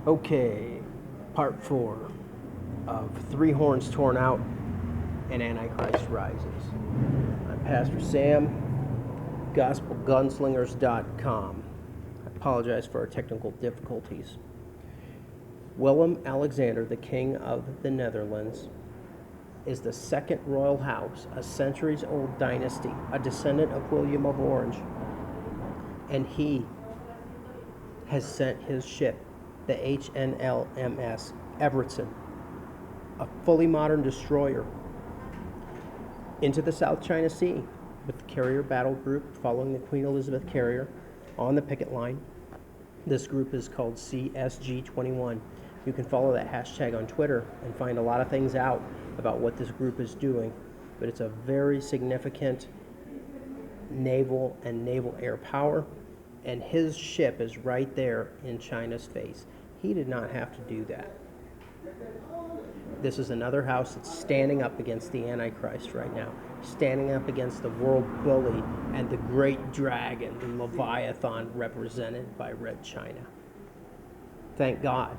Okay, part 4 of Three Horns Torn Out and Antichrist Rises. I'm Pastor Sam, GospelGunslingers.com. I apologize for our technical difficulties. Willem Alexander, the King of the Netherlands, is the second royal house, a centuries-old dynasty, a descendant of William of Orange, and he has sent his ship, the HNLMS Everton, a fully modern destroyer, into the South China Sea with the carrier battle group following the Queen Elizabeth carrier on the picket line. This group is called CSG-21. You can follow that hashtag on Twitter and find a lot of things out about what this group is doing, but it's a very significant naval and naval air power, and his ship is right there in China's face. He did not have to do that. This is another house that's standing up against the Antichrist right now, standing up against the world bully and the great dragon, the Leviathan, represented by Red China. Thank God.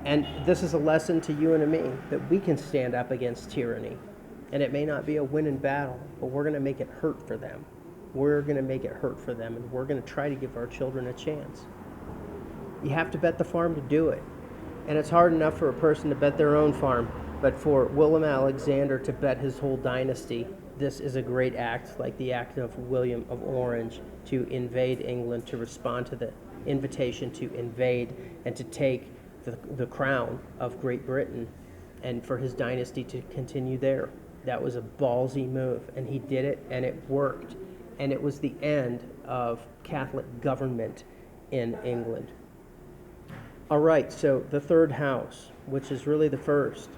And this is a lesson to you and to me that we can stand up against tyranny. And it may not be a winning battle, but we're going to make it hurt for them. We're going to make it hurt for them, and we're going to try to give our children a chance. You have to bet the farm to do it. And it's hard enough for a person to bet their own farm, but for Willem Alexander to bet his whole dynasty, this is a great act, like the act of William of Orange to invade England, to respond to the invitation to invade and to take the crown of Great Britain, and for his dynasty to continue there. That was a ballsy move, and he did it, and it worked. And it was the end of Catholic government in England. All right, so the third house, which is really the first,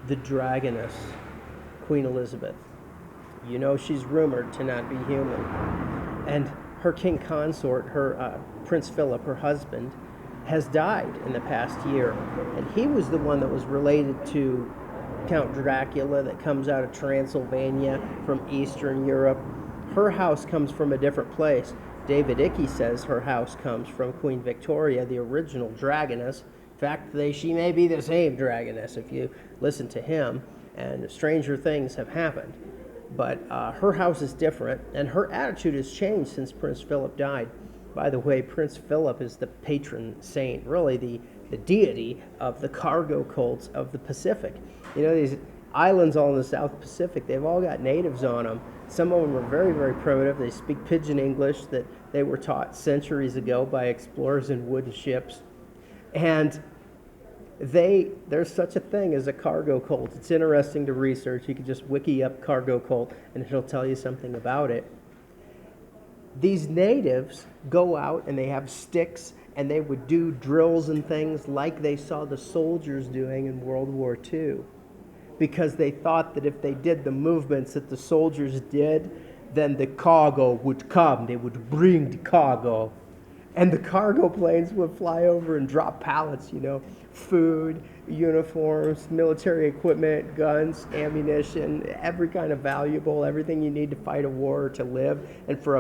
the dragoness, Queen Elizabeth. You know she's rumored to not be human. And her king consort, her Prince Philip, her husband, has died in the past year. And he was the one that was related to Count Dracula that comes out of Transylvania from Eastern Europe. Her house comes from a different place. David Icke says her house comes from Queen Victoria, the original dragoness. In fact, she may be the same dragoness if you listen to him, and stranger things have happened. But her house is different, and her attitude has changed since Prince Philip died. By the way, Prince Philip is the patron saint, really the deity of the cargo cults of the Pacific. You know, these islands all in the South Pacific, they've all got natives on them. Some of them are very, very primitive. They speak pidgin English that they were taught centuries ago by explorers in wooden ships. And there's such a thing as a cargo cult. It's interesting to research. You can just wiki up cargo cult and it'll tell you something about it. These natives go out and they have sticks and they would do drills and things like they saw the soldiers doing in World War II. Because they thought that if they did the movements that the soldiers did, then the cargo would come. They would bring the cargo. And the cargo planes would fly over and drop pallets, food, uniforms, military equipment, guns, ammunition, every kind of valuable, everything you need to fight a war or to live. And for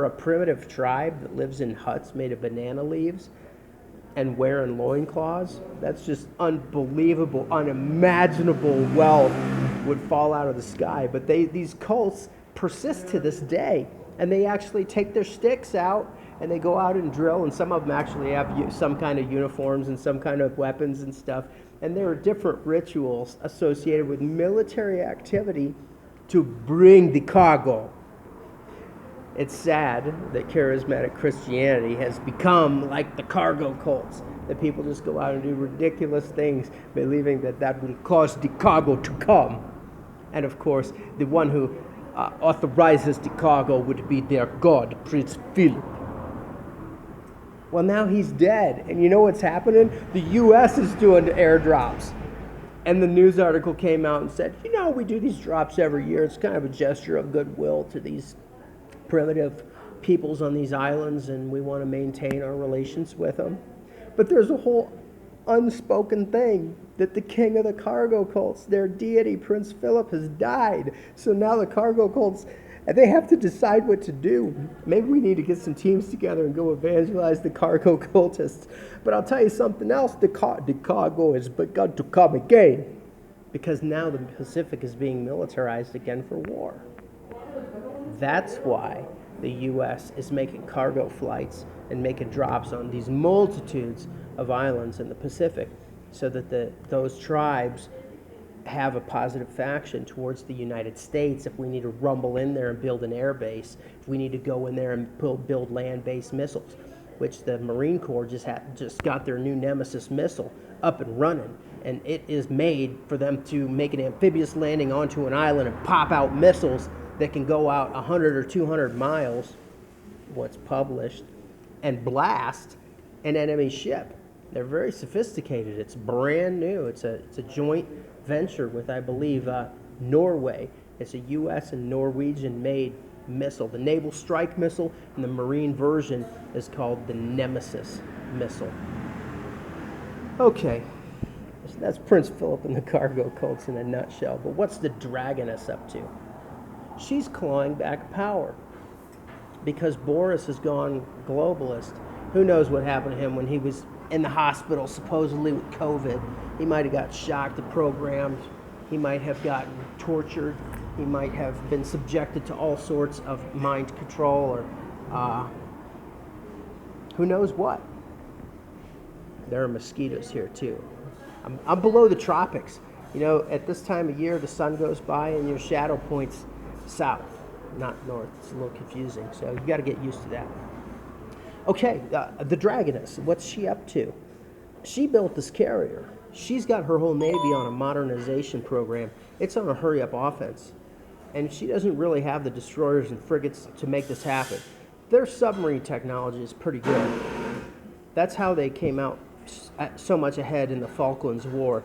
a primitive tribe that lives in huts made of banana leaves and wearing loincloths, that's just unbelievable, unimaginable wealth would fall out of the sky. But these cults persist to this day, and they actually take their sticks out and they go out and drill, and some of them actually have some kind of uniforms and some kind of weapons and stuff, and there are different rituals associated with military activity to bring the cargo. It's sad that charismatic Christianity has become like the cargo cults, that people just go out and do ridiculous things, believing that will cause the cargo to come. And of course, the one who authorizes the cargo would be their god, Prince Philip. Well, now he's dead, and you know what's happening? The U.S. is doing airdrops. And the news article came out and said, we do these drops every year. It's kind of a gesture of goodwill to these primitive peoples on these islands, and we want to maintain our relations with them. But there's a whole unspoken thing that the king of the cargo cults, their deity, Prince Philip, has died. So now the cargo cults And they have to decide what to do. Maybe we need to get some teams together and go evangelize the cargo cultists. But I'll tell you something else. The cargo has begun to come again. Because now the Pacific is being militarized again for war. That's why the U.S. is making cargo flights and making drops on these multitudes of islands in the Pacific so that those tribes have a positive faction towards the United States. If we need to rumble in there and build an air base, if we need to go in there and build land-based missiles, which the Marine Corps just got their new Nemesis missile up and running, and it is made for them to make an amphibious landing onto an island and pop out missiles that can go out 100 or 200 miles, what's published, and blast an enemy ship. They're very sophisticated. It's brand new. It's a joint venture with, I believe, Norway. It's a U.S. and Norwegian-made missile. The Naval Strike Missile and the Marine version is called the Nemesis missile. Okay, so that's Prince Philip and the cargo cults in a nutshell. But what's the Dragoness up to? She's clawing back power because Boris has gone globalist. Who knows what happened to him when he was in the hospital, supposedly with COVID. He might have got shocked at programs. He might have gotten tortured. He might have been subjected to all sorts of mind control or who knows what. There are mosquitoes here too. I'm below the tropics. You know, at this time of year, the sun goes by and your shadow points south, not north. It's a little confusing, so you got to get used to that. Okay, the Dragoness, what's she up to? She built this carrier. She's got her whole Navy on a modernization program. It's on a hurry-up offense. And she doesn't really have the destroyers and frigates to make this happen. Their submarine technology is pretty good. That's how they came out so much ahead in the Falklands War.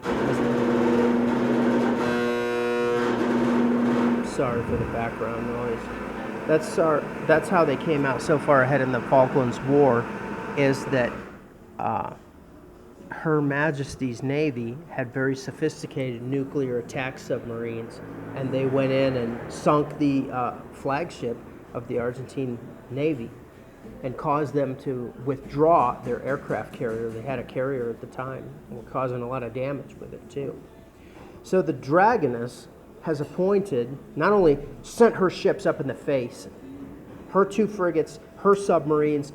Sorry for the background noise. That's how they came out so far ahead in the Falklands War, is that Her Majesty's Navy had very sophisticated nuclear attack submarines, and they went in and sunk the flagship of the Argentine Navy and caused them to withdraw their aircraft carrier. They had a carrier at the time, and were causing a lot of damage with it too. So the Dragoness has appointed, not only sent her ships up in the face, her 2 frigates, her submarines,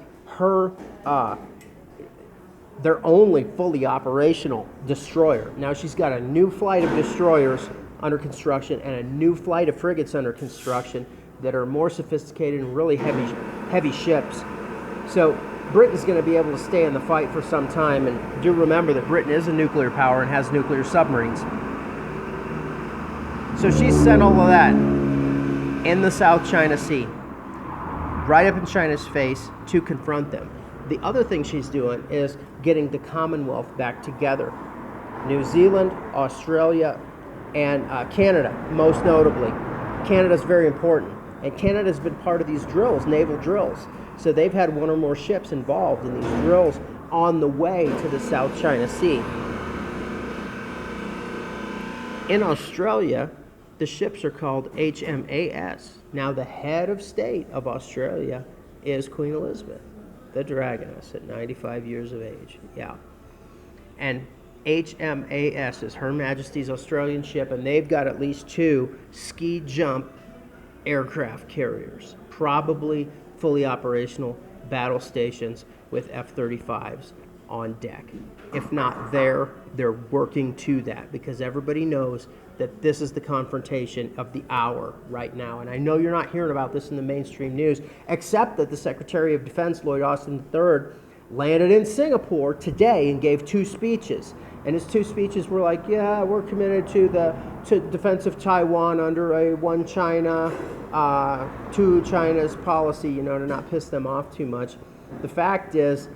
their only fully operational destroyer. Now she's got a new flight of destroyers under construction and a new flight of frigates under construction that are more sophisticated and really heavy ships. So Britain's going to be able to stay in the fight for some time, and do remember that Britain is a nuclear power and has nuclear submarines. So she's sent all of that in the South China Sea, right up in China's face to confront them. The other thing she's doing is getting the Commonwealth back together. New Zealand, Australia, and Canada, most notably. Canada's very important. And Canada's been part of these drills, naval drills. So they've had 1 or more ships involved in these drills on the way to the South China Sea. In Australia, the ships are called HMAS. Now, the head of state of Australia is Queen Elizabeth, the Dragoness, at 95 years of age. Yeah. And HMAS is Her Majesty's Australian ship, and they've got at least 2 ski jump aircraft carriers, probably fully operational battle stations with F-35s on deck. If not there, they're working to that, because everybody knows that this is the confrontation of the hour right now. And I know you're not hearing about this in the mainstream news, except that the Secretary of Defense, Lloyd Austin III, landed in Singapore today and gave 2 speeches. And his 2 speeches were like, yeah, we're committed to defense of Taiwan under a one China, 2 China's policy, to not piss them off too much. The fact is,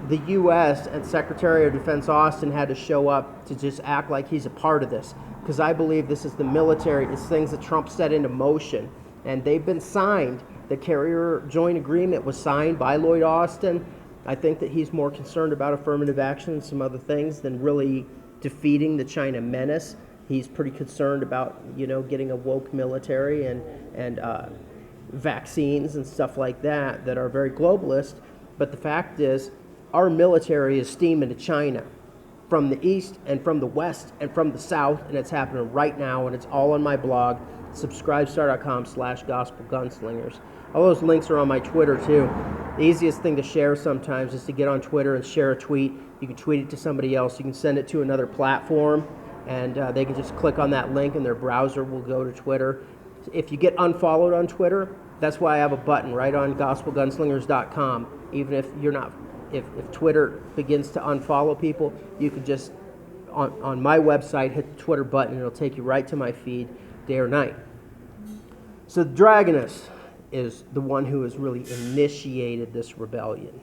the U.S. and Secretary of Defense Austin had to show up to just act like he's a part of this, because I believe this is the military, it's things that Trump set into motion, and they've been signed. The carrier joint agreement was signed by Lloyd Austin. I think that he's more concerned about affirmative action and some other things than really defeating the China menace. He's pretty concerned about, getting a woke military and vaccines and stuff like that are very globalist. But the fact is, our military is steaming to China from the east and from the west and from the south, and it's happening right now, and it's all on my blog, subscribestar.com/gospelgunslingers. All those links are on my Twitter too. The easiest thing to share sometimes is to get on Twitter and share a tweet. You can tweet it to somebody else. You can send it to another platform, and they can just click on that link and their browser will go to Twitter. If you get unfollowed on Twitter, that's why I have a button right on gospelgunslingers.com. Even if you're not, if Twitter begins to unfollow people, you can just, on my website, hit the Twitter button and it'll take you right to my feed, day or night. So the Dragoness is the one who has really initiated this rebellion.